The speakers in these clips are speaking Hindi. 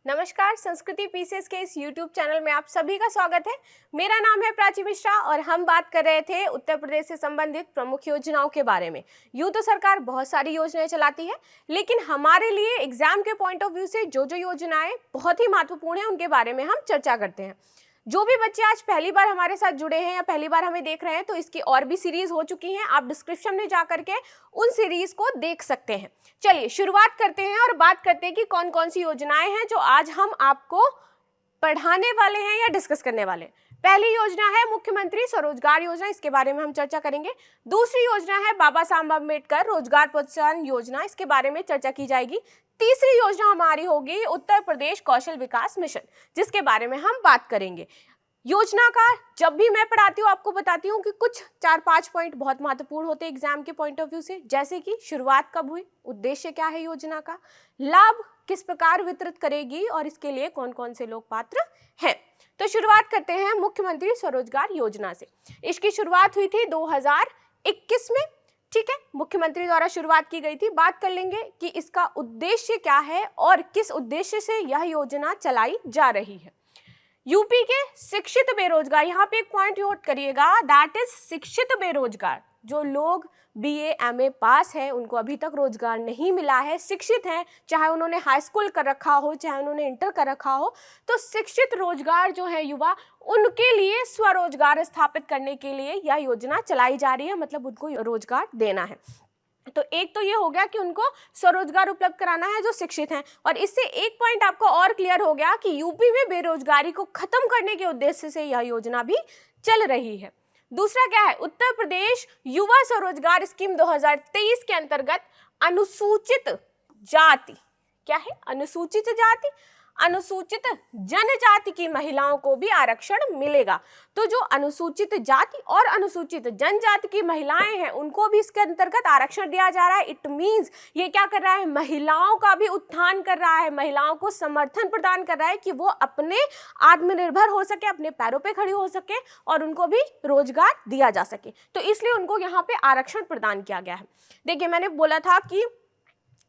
नमस्कार, संस्कृति पीसेस के इस YouTube चैनल में आप सभी का स्वागत है। मेरा नाम है प्राची मिश्रा और हम बात कर रहे थे उत्तर प्रदेश से संबंधित प्रमुख योजनाओं के बारे में। यूँ तो सरकार बहुत सारी योजनाएं चलाती है, लेकिन हमारे लिए एग्जाम के पॉइंट ऑफ व्यू से जो योजनाएं बहुत ही महत्वपूर्ण है उनके बारे में हम चर्चा करते हैं। जो भी बच्चे आज पहली बार हमारे साथ जुड़े हैं या पहली बार हमें देख रहे हैं तो इसकी और भी सीरीज हो चुकी हैं, आप डिस्क्रिप्शन में जा करके उन सीरीज को देख सकते हैं। चलिए शुरुआत करते हैं और बात करते हैं कि कौन कौन सी योजनाएं हैं जो आज हम आपको पढ़ाने वाले हैं या डिस्कस करने वाले हैं। पहली योजना है मुख्यमंत्री स्वरोजगार योजना, इसके बारे में हम चर्चा करेंगे। दूसरी योजना है बाबा साहब अम्बेडकर रोजगार प्रोत्साहन योजना, इसके बारे में चर्चा की जाएगी। तीसरी योजना हमारी होगी उत्तर प्रदेश कौशल विकास मिशन, जिसके बारे में हम बात करेंगे। योजना का जब भी मैं पढ़ाती हूँ आपको बताती हूँ कि कुछ 4-5 पॉइंट बहुत महत्वपूर्ण होते हैं एग्जाम के पॉइंट ऑफ व्यू से, जैसे कि शुरुआत कब हुई, उद्देश्य क्या है योजना का, लाभ किस प्रकार वितरित करेगी और इसके लिए कौन कौन से लोग पात्र हैं। तो शुरुआत करते हैं मुख्यमंत्री स्वरोजगार योजना से। इसकी शुरुआत हुई थी 2021 में, ठीक है, मुख्यमंत्री द्वारा शुरुआत की गई थी। बात कर लेंगे कि इसका उद्देश्य क्या है और किस उद्देश्य से यह योजना चलाई जा रही है। यूपी के शिक्षित बेरोजगार, यहाँ पे एक पॉइंट नोट करिएगा, दैट इज शिक्षित बेरोजगार। जो लोग बीए एमए पास है उनको अभी तक रोजगार नहीं मिला है, शिक्षित हैं, चाहे उन्होंने हाई स्कूल कर रखा हो चाहे उन्होंने इंटर कर रखा हो, तो शिक्षित रोजगार जो है युवा, उनके लिए स्वरोजगार स्थापित करने के लिए यह योजना चलाई जा रही है, मतलब उनको रोजगार देना है। तो एक तो ये हो गया कि उनको स्वरोजगार उपलब्ध कराना है जो शिक्षित हैं, और इससे एक पॉइंट आपको और क्लियर हो गया कि यूपी में बेरोजगारी को खत्म करने के उद्देश्य से यह योजना भी चल रही है। दूसरा क्या है, उत्तर प्रदेश युवा स्वरोजगार स्कीम 2023 के अंतर्गत अनुसूचित जाति, क्या है, अनुसूचित जनजाति की महिलाओं को भी आरक्षण मिलेगा। तो जो अनुसूचित जाति और अनुसूचित जनजाति की महिलाएं हैं उनको भी इसके अंतर्गत आरक्षण दिया जा रहा है। इट मींस ये क्या कर रहा है, महिलाओं का भी उत्थान कर रहा है, महिलाओं को समर्थन प्रदान कर रहा है कि वो अपने आत्मनिर्भर हो सके, अपने पैरों पे खड़ी हो सके और उनको भी रोजगार दिया जा सके। तो इसलिए उनको यहाँ पे आरक्षण प्रदान किया गया है। देखिए मैंने बोला था कि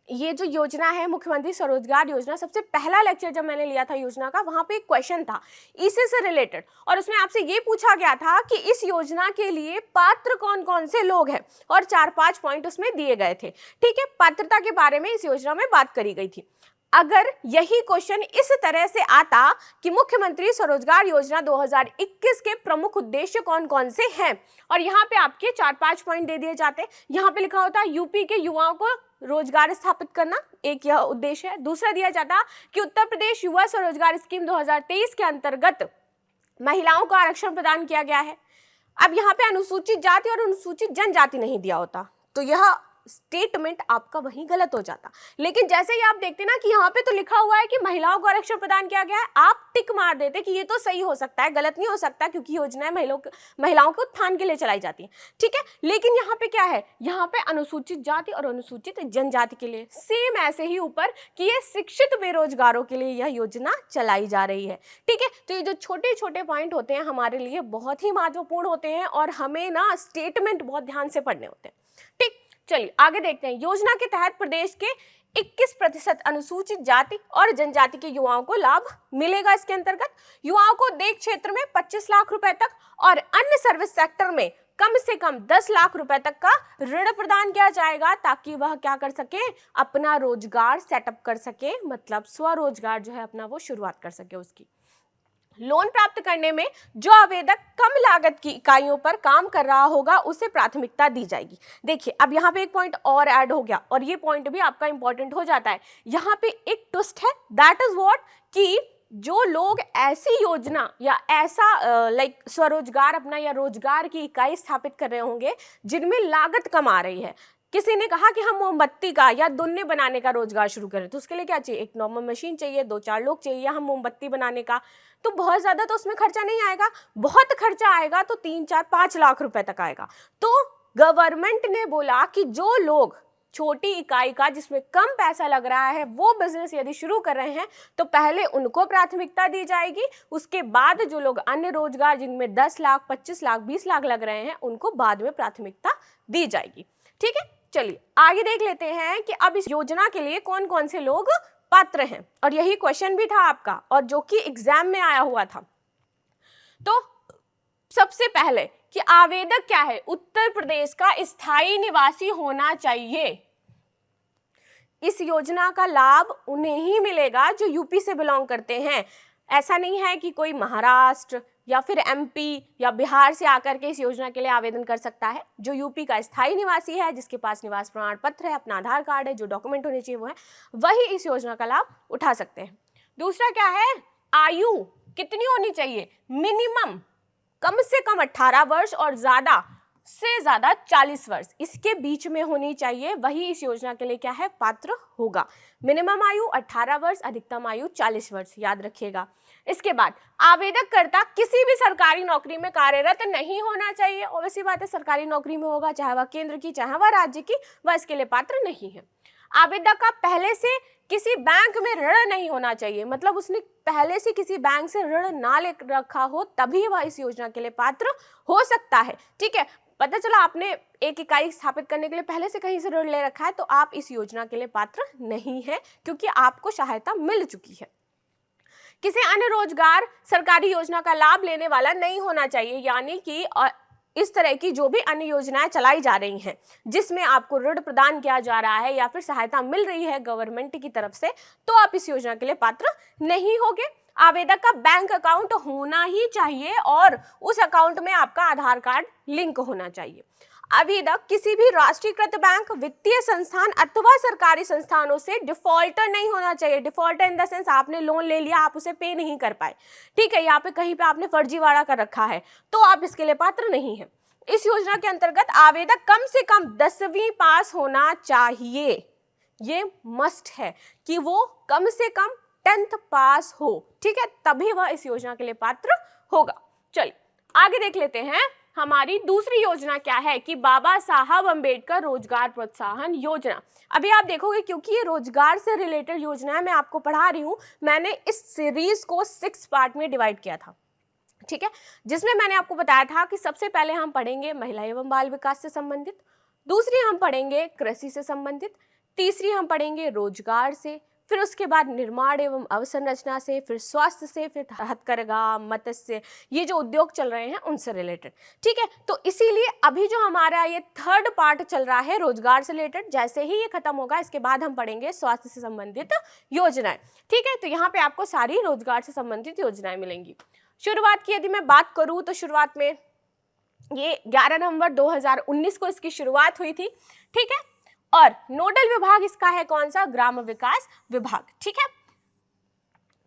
ये जो योजना है मुख्यमंत्री स्वरोजगार योजना, सबसे पहला लेक्चर जब मैंने लिया था योजना का, वहां पे एक क्वेश्चन था इसी से रिलेटेड, और उसमें आपसे ये पूछा गया था कि इस योजना के लिए पात्र कौन कौन से लोग हैं, और 4-5 पॉइंट उसमें दिए गए थे। ठीक है, पात्रता के बारे में इस योजना में बात करी गई थी। अगर यही क्वेश्चन इस तरह से आता कि मुख्यमंत्री स्वरोजगार योजना 2021 के प्रमुख उद्देश्य कौन कौन से हैं, और यहाँ पे आपके 4-5 पॉइंट दे दिए जाते, यहाँ पे लिखा होता यूपी के युवाओं को रोजगार स्थापित करना, एक यह उद्देश्य है। दूसरा दिया जाता कि उत्तर प्रदेश युवा स्वरोजगार स्कीम 2023 के अंतर्गत महिलाओं को आरक्षण प्रदान किया गया है। अब यहाँ पे अनुसूचित जाति और अनुसूचित जनजाति नहीं दिया होता तो यह स्टेटमेंट आपका वहीं गलत हो जाता। लेकिन जैसे ही आप देखते ना कि यहाँ पे तो लिखा हुआ है कि महिलाओं को आरक्षण प्रदान किया गया है, आप टिक मार देते कि ये तो सही हो सकता है, गलत नहीं हो सकता, क्योंकि योजनाएं महिलाओं के उत्थान के लिए चलाई जाती है। ठीक है, लेकिन यहाँ पे क्या है, यहाँ पे अनुसूचित जाति और अनुसूचित जनजाति के लिए सेम ऐसे ही ऊपर कि ये शिक्षित बेरोजगारों के लिए यह योजना चलाई जा रही है। ठीक है, तो ये जो छोटे छोटे पॉइंट होते हैं हमारे लिए बहुत ही महत्वपूर्ण होते हैं और हमें ना स्टेटमेंट बहुत ध्यान से पढ़ने होते हैं। ठीक, चलिए आगे देखते हैं। योजना के तहत प्रदेश के 21% अनुसूचित जाति और जनजाति के युवाओं को लाभ मिलेगा। इसके अंतर्गत युवाओं को उद्योग क्षेत्र में 25 लाख रुपए तक और अन्य सर्विस सेक्टर में कम से कम 10 लाख रुपए तक का ऋण प्रदान किया जाएगा, ताकि वह क्या कर सके, अपना रोजगार सेटअप कर सके, मतलब स्वरोजगार जो है अपना वो शुरुआत कर सके। उसकी लोन प्राप्त करने में जो आवेदक कम लागत की इकाइयों पर काम कर रहा होगा उसे प्राथमिकता दी जाएगी। देखिए अब यहाँ पे एक पॉइंट और ऐड हो गया, और ये पॉइंट भी आपका इंपॉर्टेंट हो जाता है। यहाँ पे एक ट्विस्ट है, दैट इज व्हाट, कि जो लोग ऐसी योजना या ऐसा स्वरोजगार अपना या रोजगार की इकाई स्थापित कर रहे होंगे जिनमें लागत कम आ रही है। किसी ने कहा कि हम मोमबत्ती का या दुन्ने बनाने का रोजगार शुरू करें, तो उसके लिए क्या चाहिए, एक नॉर्मल मशीन चाहिए, 2-4 लोग चाहिए, या हम मोमबत्ती बनाने का, तो बहुत ज्यादा तो उसमें खर्चा नहीं आएगा, बहुत खर्चा आएगा तो 3-4-5 लाख रुपए तक आएगा। तो गवर्नमेंट ने बोला कि जो लोग छोटी इकाई का जिसमें कम पैसा लग रहा है वो बिजनेस यदि शुरू कर रहे हैं तो पहले उनको प्राथमिकता दी जाएगी, उसके बाद जो लोग अन्य रोजगार जिनमें 10 लाख 25 लाख 20 लाख लग रहे हैं उनको बाद में प्राथमिकता दी जाएगी। ठीक है, चलिए आगे देख लेते हैं कि अब इस योजना के लिए कौन कौन से लोग पात्र हैं, और यही क्वेश्चन भी था आपका और जो कि एग्जाम में आया हुआ था। तो सबसे पहले कि आवेदक क्या है, उत्तर प्रदेश का स्थायी निवासी होना चाहिए। इस योजना का लाभ उन्हें ही मिलेगा जो यूपी से बिलोंग करते हैं। ऐसा नहीं है कि कोई महाराष्ट्र या फिर एमपी या बिहार से आकर के इस योजना के लिए आवेदन कर सकता है। जो यूपी का स्थायी निवासी है, जिसके पास निवास प्रमाण पत्र है, अपना आधार कार्ड है, जो डॉक्यूमेंट होने चाहिए वो है, वही इस योजना का लाभ उठा सकते हैं। दूसरा क्या है, आयु कितनी होनी चाहिए, मिनिमम कम से कम 18 वर्ष और ज्यादा से ज्यादा 40 वर्ष, इसके बीच में होनी चाहिए, वही इस योजना के लिए क्या है, पात्र होगा। मिनिमम आयु 18 वर्ष, अधिकतम आयु 40 वर्ष, याद रखिएगा। इसके बाद आवेदक कर्ता किसी भी सरकारी नौकरी में कार्यरत नहीं होना चाहिए। ऑब्वियसली बात है, सरकारी नौकरी में होगा, चाहे वह केंद्र की चाहे वह राज्य की, वह इसके लिए पात्र नहीं है। आवेदक का पहले से किसी बैंक में ऋण नहीं होना चाहिए, मतलब उसने पहले से किसी बैंक से ऋण ना ले रखा हो तभी वह इस योजना के लिए पात्र हो सकता है। ठीक है, पता चला आपने एक इकाई स्थापित करने के लिए पहले से कहीं से ऋण ले रखा है तो आप इस योजना के लिए पात्र नहीं है, क्योंकि आपको सहायता मिल चुकी है। किसी अन्य रोजगार सरकारी योजना का लाभ लेने वाला नहीं होना चाहिए, यानी कि इस तरह की जो भी अन्य योजनाएं चलाई जा रही हैं जिसमें आपको ऋण प्रदान किया जा रहा है या फिर सहायता मिल रही है गवर्नमेंट की तरफ से, तो आप इस योजना के लिए पात्र नहीं होंगे। आवेदक का बैंक अकाउंट होना ही चाहिए और उस अकाउंट में आपका आधार कार्ड लिंक होना चाहिए। आवेदक किसी भी राष्ट्रीयकृत बैंक, वित्तीय संस्थान अथवा सरकारी संस्थानों से डिफॉल्टर नहीं होना चाहिए। डिफॉल्टर इन द सेंस आपने लोन ले लिया, आप उसे पे नहीं कर पाए, ठीक है, यहाँ पे कहीं पे आपने फर्जीवाड़ा कर रखा है, तो आप इसके लिए पात्र नहीं है। इस योजना के अंतर्गत आवेदक कम से कम 10वीं पास होना चाहिए। ये मस्ट है कि वो कम से कम 10th पास हो, ठीक है, तभी वह इस योजना के लिए पात्र होगा। चलिए आगे देख लेते हैं। हमारी दूसरी योजना क्या है कि बाबा साहब अंबेडकर रोजगार प्रोत्साहन योजना। अभी आप देखोगे क्योंकि ये रोजगार से रिलेटेड योजना है, मैं आपको पढ़ा रही हूं। मैंने इस सीरीज को 6 पार्ट में डिवाइड किया था, ठीक है, जिसमें मैंने आपको बताया था कि सबसे पहले हम पढ़ेंगे महिला एवं बाल विकास से संबंधित, दूसरी हम पढ़ेंगे कृषि से संबंधित, तीसरी हम पढ़ेंगे रोजगार से, फिर उसके बाद निर्माण एवं अवसंरचना से, फिर स्वास्थ्य से, फिर हथकरघा, मत्स्य, ये जो उद्योग चल रहे हैं उनसे रिलेटेड, ठीक है। तो इसीलिए अभी जो हमारा ये 3rd पार्ट चल रहा है रोजगार से रिलेटेड, जैसे ही ये खत्म होगा इसके बाद हम पढ़ेंगे स्वास्थ्य से संबंधित योजनाएं, ठीक है। तो यहाँ पे आपको सारी रोजगार से संबंधित योजनाएं मिलेंगी। शुरुआत की यदि मैं बात करूं तो शुरुआत में ये 11 नवंबर 2019 को इसकी शुरुआत हुई थी, ठीक है, और नोडल विभाग इसका है कौन सा, ग्राम विकास विभाग, ठीक है।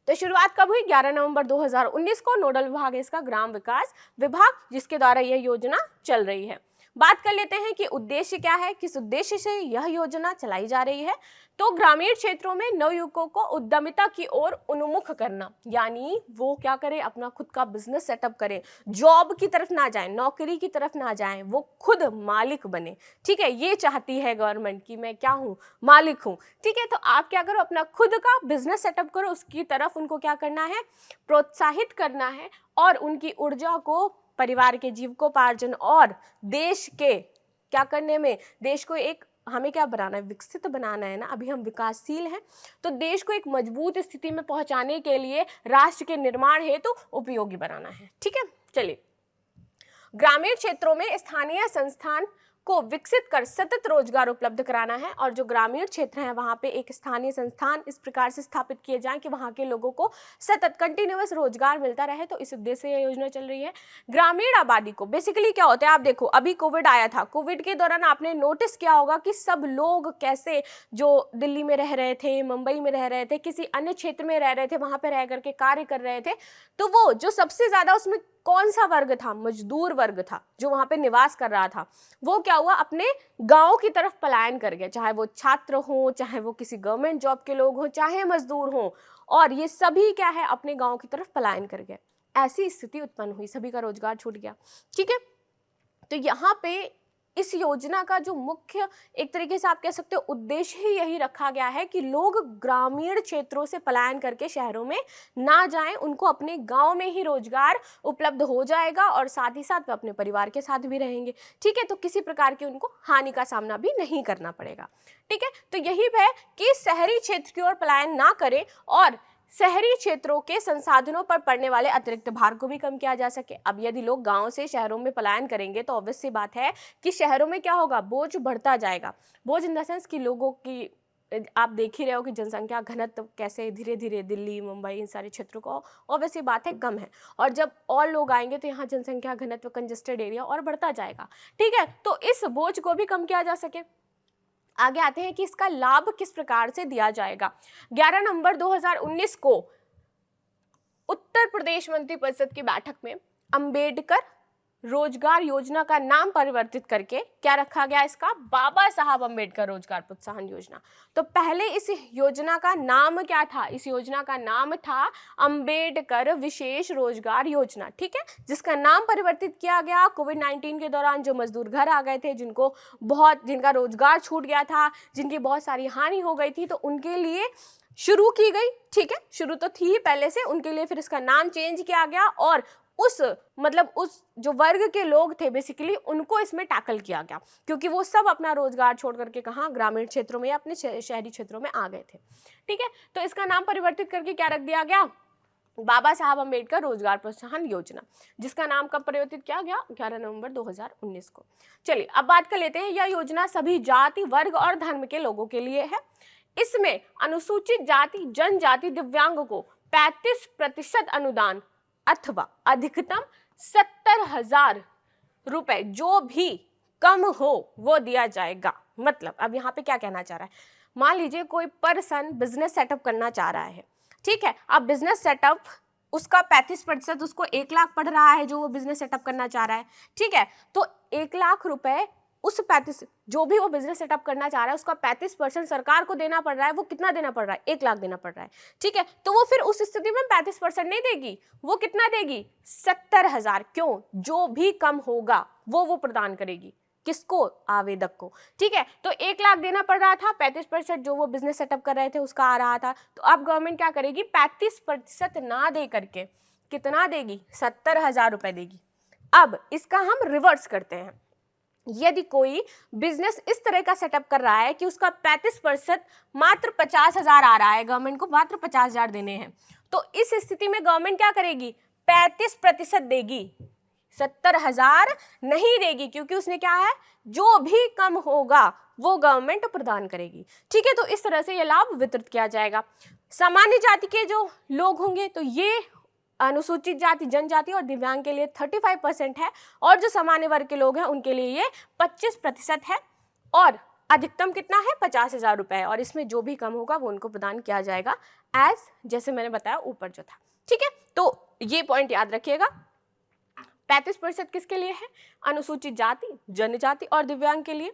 तो शुरुआत कब हुई, 11 नवंबर 2019 को। नोडल विभाग है इसका ग्राम विकास विभाग, जिसके द्वारा यह योजना चल रही है। बात कर लेते हैं कि उद्देश्य क्या है, किस उद्देश्य से यह योजना चलाई जा रही है। तो ग्रामीण क्षेत्रों में नवयुवकों को उद्यमिता की ओर उन्मुख करना, यानी वो क्या करें, अपना खुद का बिजनेस सेटअप करें, जॉब की तरफ ना जाएं, नौकरी की तरफ ना जाएं, वो खुद मालिक बने, ठीक है। ये चाहती है गवर्नमेंट कि मैं क्या हूँ, मालिक हूँ, ठीक है। तो आप क्या करो, अपना खुद का बिजनेस सेटअप करो, उसकी तरफ उनको क्या करना है, प्रोत्साहित करना है, और उनकी ऊर्जा को परिवार के जीविकोपार्जन और देश के क्या करने में, देश को एक, हमें क्या बनाना है, विकसित बनाना है ना, अभी हम विकासशील हैं, तो देश को एक मजबूत स्थिति में पहुंचाने के लिए राष्ट्र के निर्माण हेतु उपयोगी बनाना है, ठीक है। चलिए, ग्रामीण क्षेत्रों में स्थानीय संस्थान को विकसित कर सतत रोजगार उपलब्ध कराना है, और जो ग्रामीण क्षेत्र हैं वहां पे एक स्थानीय संस्थान इस प्रकार से स्थापित किए जाएं कि वहां के लोगों को सतत कंटिन्यूअस रोजगार मिलता रहे, तो इस उद्देश्य से यह योजना चल रही है। ग्रामीण आबादी को बेसिकली क्या होता है, आप देखो अभी कोविड आया था, कोविड के दौरान आपने नोटिस किया होगा कि सब लोग कैसे, जो दिल्ली में रह रहे थे, मुंबई में रह रहे थे, किसी अन्य क्षेत्र में रह रहे थे, वहां पर रह करके कार्य कर रहे थे, तो वो जो सबसे ज्यादा उसमें कौन सा वर्ग था, मजदूर वर्ग था जो वहां पे निवास कर रहा था, वो क्या हुआ, अपने गांव की तरफ पलायन कर गया, चाहे वो छात्र हो, चाहे वो किसी गवर्नमेंट जॉब के लोग हो, चाहे मजदूर हो, और ये सभी क्या है, अपने गांव की तरफ पलायन कर गए। ऐसी स्थिति उत्पन्न हुई, सभी का रोजगार छूट गया, ठीक है। तो यहाँ पे इस योजना का जो मुख्य एक तरीके से आप कह सकते हो उद्देश्य ही यही रखा गया है कि लोग ग्रामीण क्षेत्रों से पलायन करके शहरों में ना जाएं, उनको अपने गांव में ही रोजगार उपलब्ध हो जाएगा और साथ ही साथ वे अपने परिवार के साथ भी रहेंगे। ठीक है, तो किसी प्रकार की उनको हानि का सामना भी नहीं करना पड़ेगा। ठीक है, तो यही है कि शहरी क्षेत्र की ओर पलायन ना करें और शहरी क्षेत्रों के संसाधनों पर पड़ने वाले अतिरिक्त भार को भी कम किया जा सके। अब यदि लोग गांव से शहरों में पलायन करेंगे तो ऑब्वियस सी बात है कि शहरों में क्या होगा, बोझ बढ़ता जाएगा। बोझ इन द सेंस कि लोगों की, आप देख ही रहे हो कि जनसंख्या घनत्व कैसे धीरे धीरे दिल्ली, मुंबई, इन सारे क्षेत्रों को ऑब्वियसली बात है कम है, और जब और लोग आएंगे तो यहाँ जनसंख्या घनत्व, कंजेस्टेड एरिया और बढ़ता जाएगा। ठीक है, तो इस बोझ को भी कम किया जा सके। आगे आते हैं कि इसका लाभ किस प्रकार से दिया जाएगा। 11 नवंबर 2019 को उत्तर प्रदेश मंत्रिपरिषद की बैठक में अंबेडकर रोजगार योजना का नाम परिवर्तित करके क्या रखा गया, इसका बाबा साहब अंबेडकर रोजगार प्रोत्साहन योजना। तो पहले इस योजना का नाम क्या था, इस योजना का नाम था अंबेडकर विशेष रोजगार योजना। ठीक है, जिसका नाम परिवर्तित किया गया कोविड-19 के दौरान जो मजदूर घर आ गए थे, जिनका रोजगार छूट गया था, जिनकी बहुत सारी हानि हो गई थी, तो उनके लिए शुरू की गई। ठीक है, शुरू तो थी ही पहले से, उनके लिए फिर इसका नाम चेंज किया गया और उस जो वर्ग के लोग थे बेसिकली उनको इसमें टैकल किया गया, क्योंकि वो सब अपना रोजगार छोड़ करके कहाँ, ग्रामीण क्षेत्रों में या अपने शहरी क्षेत्रों में आ गए थे। ठीक है, तो इसका नाम परिवर्तित करके क्या रख दिया गया, बाबा साहब अंबेडकर रोजगार प्रोत्साहन योजना, जिसका नाम कब परिवर्तित किया गया, 11 नवंबर 2019 को। चलिए अब बात कर लेते हैं, यह योजना सभी जाति, वर्ग और धर्म के लोगों के लिए है। इसमें अनुसूचित जाति, जनजाति, दिव्यांग को 35% अनुदान अथवा अधिकतम 70,000 रुपए जो भी कम हो वो दिया जाएगा। मतलब अब यहाँ पे क्या कहना चाह रहा है, मान लीजिए कोई पर्सन बिजनेस सेटअप करना चाह रहा है। ठीक है, अब बिजनेस सेटअप उसका 35% उसको 1 लाख पड़ रहा है जो वो बिजनेस सेटअप करना चाह रहा है। ठीक है, तो 1 लाख रुपए उस 35 जो भी वो बिजनेस सेटअप करना चाह रहा है उसका 35% सरकार को देना पड़ रहा है। वो कितना देना पड़ रहा है, 1 लाख देना पड़ रहा है। ठीक है, तो वो फिर उस स्थिति में 35% नहीं देगी, वो कितना देगी, 70,000। क्यों, जो भी कम होगा वो प्रदान करेगी, किसको, आवेदक को। ठीक है, तो 1 लाख देना पड़ रहा था, 35% जो वो बिजनेस सेटअप कर रहे थे उसका आ रहा था, तो अब गवर्नमेंट क्या करेगी, 35% ना दे करके कितना देगी, 70,000 रुपए देगी। अब इसका हम रिवर्स करते हैं, यदि कोई बिजनेस इस तरह का सेटअप कर रहा है कि उसका 35% मात्र 50,000 आ रहा है, गवर्नमेंट को मात्र 50,000 देने हैं, तो इस स्थिति में गवर्नमेंट क्या करेगी, 35% देगी, 70,000 नहीं देगी, क्योंकि उसने क्या है, जो भी कम होगा वो गवर्नमेंट प्रदान करेगी। ठीक है, तो इस तरह से यह लाभ वितरित किया जाएगा। सामान्य जाति के जो लोग होंगे तो ये अनुसूचित जाति, जनजाति और दिव्यांग के लिए 35% है, और जो सामान्य वर्ग के लोग हैं उनके लिए ये 25% है, और अधिकतम कितना है, 50,000 रुपए है, और इसमें जो भी कम होगा वो उनको प्रदान किया जाएगा जैसे मैंने बताया ऊपर जो था। ठीक है, तो ये पॉइंट याद रखिएगा। 35% किसके लिए है, अनुसूचित जाति, जनजाति और दिव्यांग के लिए।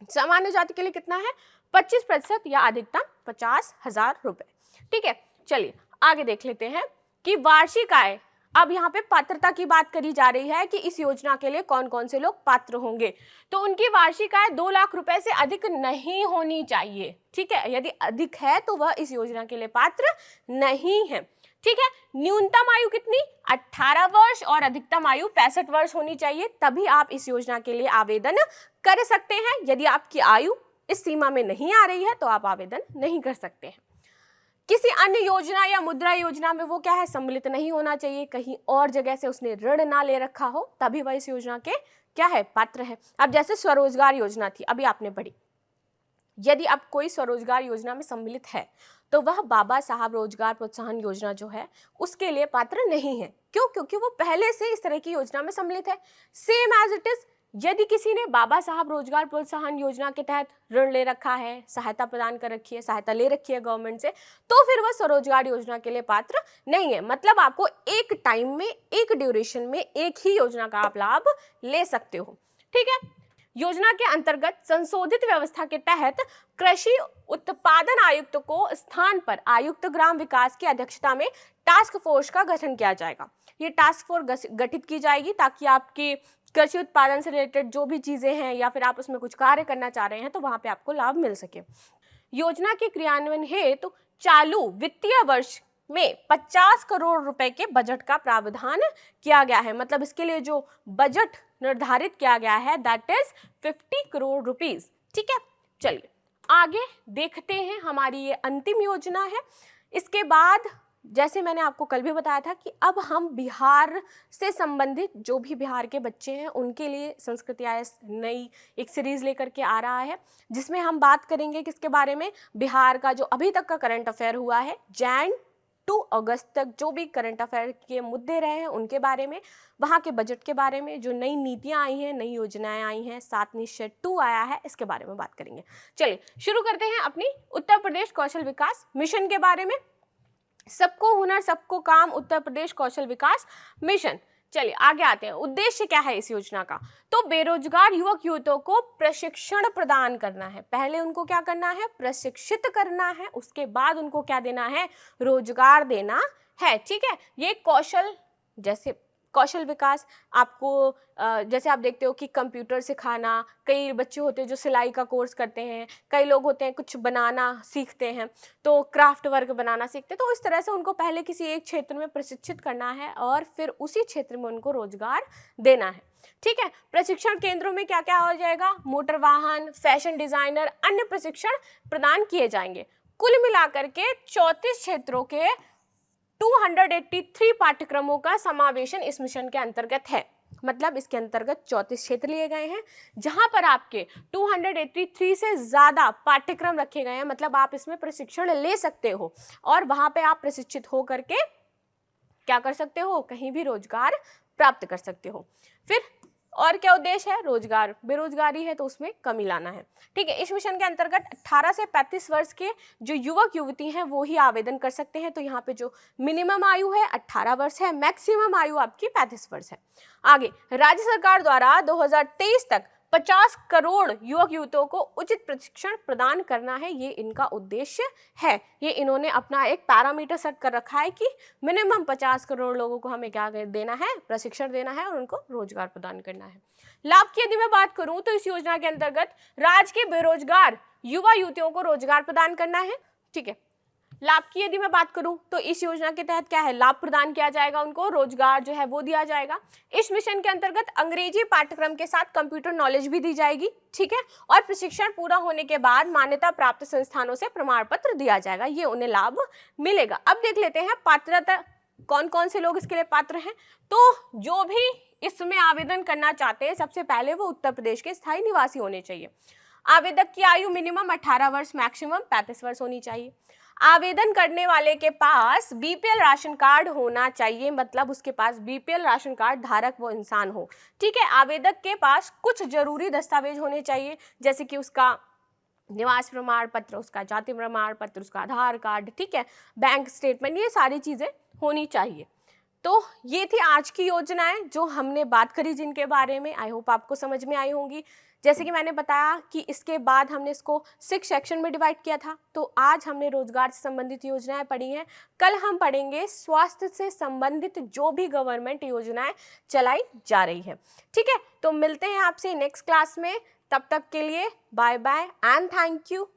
सामान्य जाति के लिए कितना है, 25% या अधिकतम 50,000 रुपए। ठीक है, चलिए आगे देख लेते हैं कि वार्षिक आय, अब यहाँ पे पात्रता की बात करी जा रही है कि इस योजना के लिए कौन कौन से लोग पात्र होंगे। तो उनकी वार्षिक आय 2 लाख रुपए से अधिक नहीं होनी चाहिए। ठीक है, यदि अधिक है तो वह इस योजना के लिए पात्र नहीं है। ठीक है, न्यूनतम आयु कितनी, 18 वर्ष और अधिकतम आयु 65 वर्ष होनी चाहिए, तभी आप इस योजना के लिए आवेदन कर सकते हैं। यदि आपकी आयु इस सीमा में नहीं आ रही है तो आप आवेदन नहीं कर सकते हैं। किसी अन्य योजना या मुद्रा योजना में वो क्या है, सम्मिलित नहीं होना चाहिए, कहीं और जगह से उसने ऋण ना ले रखा हो, तभी वह इस योजना के क्या है, पात्र है। अब जैसे स्वरोजगार योजना थी, अभी आपने पढ़ी, यदि अब कोई स्वरोजगार योजना में सम्मिलित है तो वह बाबा साहब रोजगार प्रोत्साहन योजना जो है उसके लिए पात्र नहीं है। क्यों, क्योंकि वो पहले से इस तरह की योजना में सम्मिलित है। सेम एज इट इज, यदि किसी ने बाबा साहब रोजगार प्रोत्साहन योजना के तहत ऋण ले रखा है, सहायता प्रदान कर रखी है, सहायता ले रखी है गवर्नमेंट से, तो फिर वह स्वरोजगार योजना के लिए पात्र नहीं है। मतलब आपको एक टाइम में, एक ड्यूरेशन में एक ही योजना का आप लाभ ले सकते हो। ठीक है, योजना के अंतर्गत संशोधित व्यवस्था के तहत कृषि उत्पादन आयुक्त को स्थान पर आयुक्त ग्राम विकास की अध्यक्षता में टास्क फोर्स का गठन किया जाएगा। ये टास्क फोर्स गठित की जाएगी ताकि आपकी कृषि उत्पादन से रिलेटेड जो भी चीजें हैं या फिर आप उसमें कुछ कार्य करना चाह रहे हैं तो वहां पे आपको लाभ मिल सके। योजना के क्रियान्वयन हेतु चालू वित्तीय वर्ष में 50 करोड़ रुपए के बजट का प्रावधान किया गया है। मतलब इसके लिए जो बजट निर्धारित किया गया है दैट इज 50 करोड़ रुपीस। ठीक है, चलिए आगे देखते हैं। हमारी ये अंतिम योजना है। इसके बाद जैसे मैंने आपको कल भी बताया था कि अब हम बिहार से संबंधित जो भी बिहार के बच्चे हैं उनके लिए संस्कृत IAS नई एक सीरीज लेकर के आ रहा है, जिसमें हम बात करेंगे किसके बारे में, बिहार का जो अभी तक का करंट अफेयर हुआ है, जैन टू अगस्त तक जो भी करंट अफेयर के मुद्दे रहे हैं उनके बारे में, वहाँ के बजट के बारे में, जो नई नीतियाँ आई हैं, नई योजनाएं आई हैं, 7 निश्चय 2 आया है, इसके बारे में बात करेंगे। चलिए शुरू करते हैं अपनी उत्तर प्रदेश कौशल विकास मिशन के बारे में। सबको हुनर सबको काम उत्तर प्रदेश कौशल विकास मिशन। चलिए आगे आते हैं। उद्देश्य क्या है इस योजना का, तो बेरोजगार युवक युवतियों को प्रशिक्षण प्रदान करना है। पहले उनको क्या करना है, प्रशिक्षित करना है, उसके बाद उनको क्या देना है, रोजगार देना है। ठीक है, ये कौशल, जैसे कौशल विकास आपको जैसे आप देखते हो कि कंप्यूटर सिखाना, कई बच्चे होते हैं जो सिलाई का कोर्स करते हैं, कई लोग होते हैं कुछ बनाना सीखते हैं तो क्राफ्ट वर्क बनाना सीखते हैं, तो इस तरह से उनको पहले किसी एक क्षेत्र में प्रशिक्षित करना है और फिर उसी क्षेत्र में उनको रोजगार देना है। ठीक है, प्रशिक्षण केंद्रों में क्या क्या हो जाएगा, मोटर वाहन, फैशन डिजाइनर, अन्य प्रशिक्षण प्रदान किए जाएंगे। कुल मिलाकर के 34 क्षेत्रों के 283 पाठ्यक्रमों का समावेशन इस मिशन के अंतर्गत है। मतलब इसके अंतर्गत 34 क्षेत्र लिए गए हैं जहां पर आपके 283 से ज्यादा पाठ्यक्रम रखे गए हैं। मतलब आप इसमें प्रशिक्षण ले सकते हो और वहां पे आप प्रशिक्षित हो करके क्या कर सकते हो, कहीं भी रोजगार प्राप्त कर सकते हो। फिर और क्या उद्देश्य है, रोजगार, बेरोजगारी है तो उसमें कमी लाना है। ठीक है, इस मिशन के अंतर्गत 18 से 35 वर्ष के जो युवक युवती हैं वो ही आवेदन कर सकते हैं। तो यहाँ पे जो मिनिमम आयु है 18 वर्ष है, मैक्सिमम आयु आपकी 35 वर्ष है। आगे राज्य सरकार द्वारा 2023 तक 50 करोड़ युवक युवतियों को उचित प्रशिक्षण प्रदान करना है, ये इनका उद्देश्य है। ये इन्होंने अपना एक पैरामीटर सेट कर रखा है कि मिनिमम 50 करोड़ लोगों को हमें क्या देना है, प्रशिक्षण देना है और उनको रोजगार प्रदान करना है। लाभ की यदि मैं बात करूं तो इस योजना के अंतर्गत राज्य के बेरोजगार युवा युवतियों को रोजगार प्रदान करना है। ठीक है, लाभ की यदि मैं बात करूं तो इस योजना के तहत क्या है, लाभ प्रदान किया जाएगा, उनको रोजगार जो है वो दिया जाएगा। इस मिशन के अंतर्गत अंग्रेजी पाठ्यक्रम के साथ कंप्यूटर नॉलेज भी दी जाएगी। ठीक है, और प्रशिक्षण पूरा होने के बाद मान्यता प्राप्त संस्थानों से प्रमाण पत्र दिया जाएगा, ये उन्हें लाभ मिलेगा। अब देख लेते हैं पात्रता, कौन कौन से लोग इसके लिए पात्र हैं। तो जो भी इसमें आवेदन करना चाहते हैं सबसे पहले वो उत्तर प्रदेश के स्थायी निवासी होने चाहिए। आवेदक की आयु मिनिमम 18 वर्ष, मैक्सिमम 35 वर्ष होनी चाहिए। आवेदन करने वाले के पास BPL राशन कार्ड होना चाहिए, मतलब उसके पास BPL राशन कार्ड धारक वो इंसान हो। ठीक है, आवेदक के पास कुछ जरूरी दस्तावेज होने चाहिए जैसे कि उसका निवास प्रमाण पत्र, उसका जाति प्रमाण पत्र, उसका आधार कार्ड, ठीक है, बैंक स्टेटमेंट, ये सारी चीजें होनी चाहिए। तो ये थी आज की योजनाएं जो हमने बात करी, जिनके बारे में आई होप आपको समझ में आई होंगी। जैसे कि मैंने बताया कि इसके बाद हमने इसको 6 सेक्शन में डिवाइड किया था। तो आज हमने रोजगार से संबंधित योजनाएं पढ़ी हैं, कल हम पढ़ेंगे स्वास्थ्य से संबंधित जो भी गवर्नमेंट योजनाएं चलाई जा रही है। ठीक है, तो मिलते हैं आपसे नेक्स्ट क्लास में, तब तक के लिए bye bye and thank you.